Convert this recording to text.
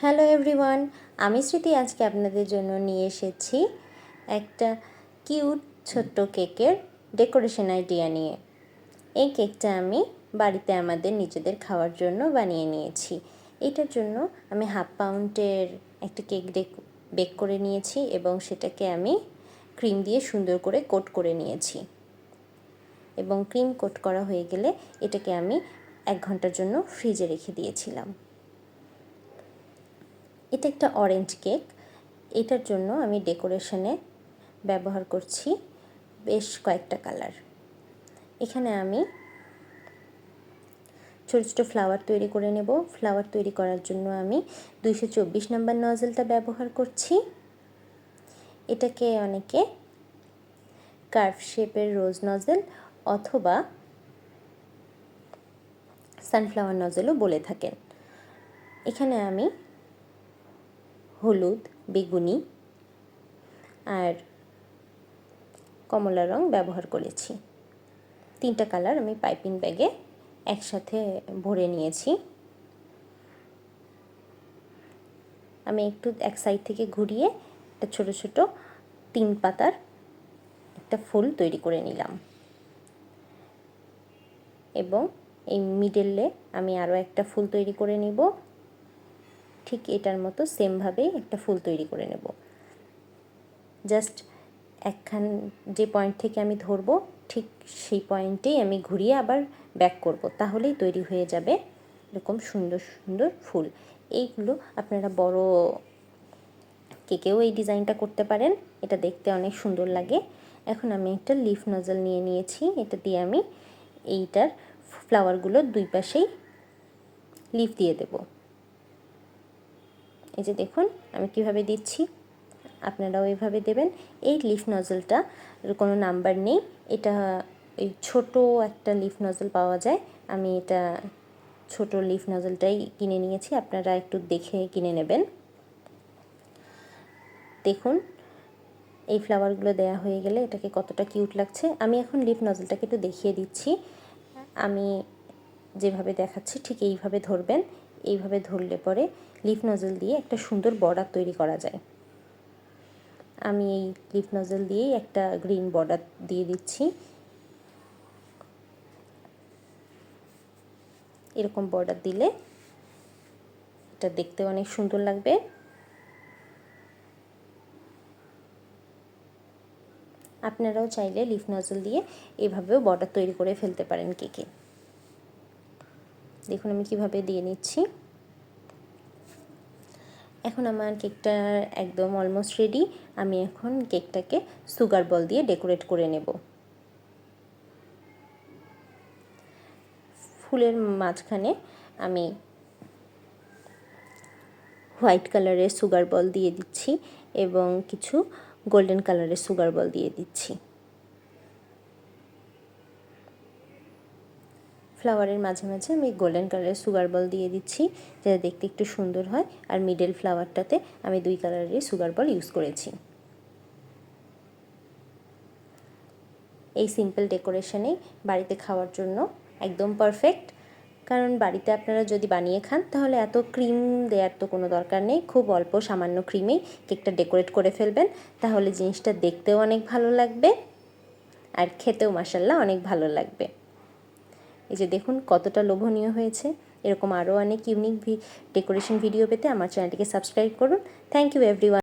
Hello everyone, আমি স্মৃতি আজকে আপনাদের জন্য নিয়ে এসেছি একটা কিউট ছোট্ট কেকের ডেকোরেশন আইডিয়া নিয়ে। এই কেকটা আমি বাড়িতে আমাদের নিজেদের খাওয়ার জন্য বানিয়ে নিয়েছি। এটার জন্য আমি 1/2 পাউন্ডের একটা কেক বেক করে নিয়েছি এবং সেটাকে আমি ক্রিম দিয়ে সুন্দর করে কোট করে নিয়েছি। এবং ক্রিম কোট করা হয়ে গেলে এটাকে আমি 1 ঘন্টার জন্য ফ্রিজে রেখে দিয়েছিলাম। এটা একটা অরেঞ্জ কেক। এটার জন্য আমি ডেকোরেশনে ব্যবহার করছি বেশ কয়েকটা কালার। এখানে আমি ছোটো ছোটো ফ্লাওয়ার তৈরি করে নেব। ফ্লাওয়ার তৈরি করার জন্য আমি 224 নম্বর নজলটা ব্যবহার করছি। এটাকে অনেকে কার্ভ শেপের রোজ নজল অথবা সানফ্লাওয়ার নজলও বলে থাকেন। এখানে আমি হলুদ, বেগুনি আর কমলা রং ব্যবহার করেছি। 3টা কালার আমি পাইপিং ব্যাগে একসাথে ভরে নিয়েছি। আমি একটু এক সাইড থেকে ঘুরিয়ে একটা ছোট ছোট 3 পাতার একটা ফুল তৈরি করে নিলাম এবং এই মিডলে আমি আরও একটা ফুল তৈরি করে নিব। ঠিক এটার মতো সেমভাবেই একটা ফুল তৈরি করে নেব। জাস্ট একখান যে পয়েন্ট থেকে আমি ধরবো ঠিক সেই পয়েন্টেই আমি ঘুরিয়ে আবার ব্যাক করব, তাহলেই তৈরি হয়ে যাবে এরকম সুন্দর সুন্দর ফুল। এইগুলো আপনারা বড় কেকেও এই ডিজাইনটা করতে পারেন, এটা দেখতে অনেক সুন্দর লাগে। এখন আমি একটা লিফ নজল নিয়ে নিয়েছি, এটা দিয়ে আমি এইটার ফ্লাওয়ারগুলোর দুই পাশেই লিফ দিয়ে দেব। এই যে দেখুন আমি কিভাবে দিচ্ছি, আপনারাও এইভাবে দেবেন। এই লিফ নজলটা কোনো নাম্বার নেই, এটা এই ছোট একটা লিফ নজল পাওয়া যায়। আমি এটা ছোট লিফ নজলটাই কিনে নিয়েছি, আপনারা একটু দেখে কিনে নেবেন। দেখুন এই ফ্লাওয়ারগুলো দেয়া হয়ে গেলে এটাকে কতটা কিউট লাগছে। আমি এখন লিফ নজলটাকে একটু দেখিয়ে দিচ্ছি। আমি যেভাবে দেখাচ্ছি ঠিক এইভাবে ধরবেন। এইভাবে ধরলে পরে লিফ নজল দিয়ে একটা সুন্দর বর্ডার তৈরি করা যায়। আমি এই লিফ নজল দিয়েই একটা গ্রিন বর্ডার দিয়ে দিচ্ছি। এরকম বর্ডার দিলে এটা দেখতে অনেক সুন্দর লাগবে। আপনারাও চাইলে লিফ নজল দিয়ে এভাবেও বর্ডার তৈরি করে ফেলতে পারেন কেকে। দেখুন আমি কিভাবে দিয়ে নিচ্ছি। এখন আমার কেকটা একদম অলমোস্ট রেডি। আমি এখন কেকটাকে সুগার বল দিয়ে ডেকোরেট করে নেব। ফুলের মাঝখানে আমি হোয়াইট কালারের সুগার বল দিয়ে দিচ্ছি এবং কিছু গোল্ডেন কালারের সুগার বল দিয়ে দিচ্ছি। ফ্লাওয়ারের মাঝে মাঝে আমি গোল্ডেন কালারের সুগার বল দিয়ে দিচ্ছি, যাতে দেখতে একটু সুন্দর হয়। আর মিডল ফ্লাওয়ারটাতে আমি 2 কালারের সুগার বল ইউজ করেছি। এই সিম্পল ডেকোরেশনেই বাড়িতে খাওয়ার জন্য একদম পারফেক্ট। কারণ বাড়িতে আপনারা যদি বানিয়ে খান তাহলে এত ক্রিম দেওয়ার তো কোনো দরকার নেই, খুব অল্প সামান্য ক্রিমেই কেকটা ডেকোরেট করে ফেলবেন, তাহলে জিনিসটা দেখতেও অনেক ভালো লাগবে আর খেতেও মাশাআল্লাহ অনেক ভালো লাগবে। এই যে দেখুন কতটা লোভনীয় হয়েছে। এরকম আরও অনেক ইউনিক ডেকোরেশন ভিডিও পেতে আমার চ্যানেলটিকে সাবস্ক্রাইব করুন। Thank you everyone.